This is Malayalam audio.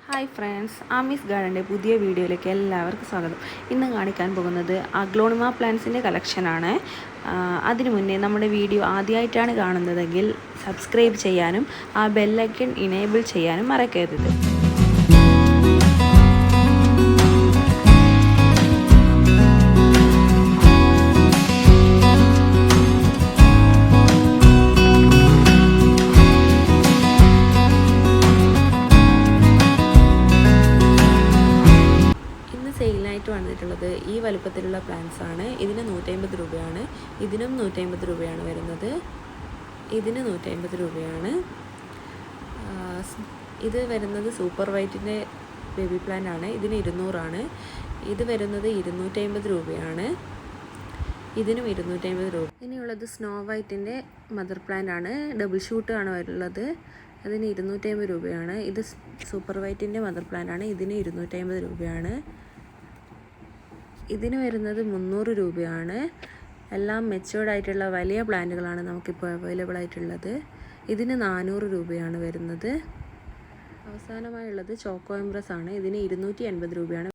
ഹായ് ഫ്രണ്ട്സ്, ആമീസ് ഗാർഡൻ്റെ പുതിയ വീഡിയോയിലേക്ക് എല്ലാവർക്കും സ്വാഗതം. ഇന്ന് കാണിക്കാൻ പോകുന്നത് അഗ്ലോണിമ പ്ലാന്റ്സിൻ്റെ കളക്ഷനാണ്. അതിനു മുന്നേ നമ്മുടെ വീഡിയോ ആദ്യമായിട്ടാണ് കാണുന്നതെങ്കിൽ സബ്സ്ക്രൈബ് ചെയ്യാനും ആ ബെല്ലൈക്കൺ ഇനേബിൾ ചെയ്യാനും മറക്കരുത്. സെയിലിനായിട്ട് വന്നിട്ടുള്ളത് ഈ വലുപ്പത്തിലുള്ള പ്ലാന്റ്സ് ആണ്. ഇതിന് 150 രൂപയാണ്. ഇതിനും 150 രൂപയാണ് വരുന്നത്. ഇതിന് 150 രൂപയാണ്. ഇത് വരുന്നത് സൂപ്പർ വൈറ്റിൻ്റെ ബേബി പ്ലാന്റ് ആണ്. ഇതിന് 200 ആണ്. ഇത് വരുന്നത് 250 രൂപയാണ്. ഇതിനും 250 രൂപ. ഇനിയുള്ളത് സ്നോ വൈറ്റിൻ്റെ മദർ പ്ലാന്റ് ആണ്. ഡബിൾ ഷൂട്ട് ആണ് ഉള്ളത്. അതിന് 250 രൂപയാണ്. ഇത് സൂപ്പർ വൈറ്റിൻ്റെ മദർ പ്ലാന്റ് ആണ്. ഇതിന് 250 രൂപയാണ്. ഇതിന് വരുന്നത് 300 രൂപയാണ്. എല്ലാം മെച്ചുവേർഡ് ആയിട്ടുള്ള വലിയ പ്ലാന്റുകളാണ് നമുക്കിപ്പോൾ അവൈലബിൾ ആയിട്ടുള്ളത്. ഇതിന് 400 രൂപയാണ് വരുന്നത്. അവസാനമായുള്ളത് ചോക്കോ എംപ്രസ് ആണ്. ഇതിന് 280 രൂപയാണ്.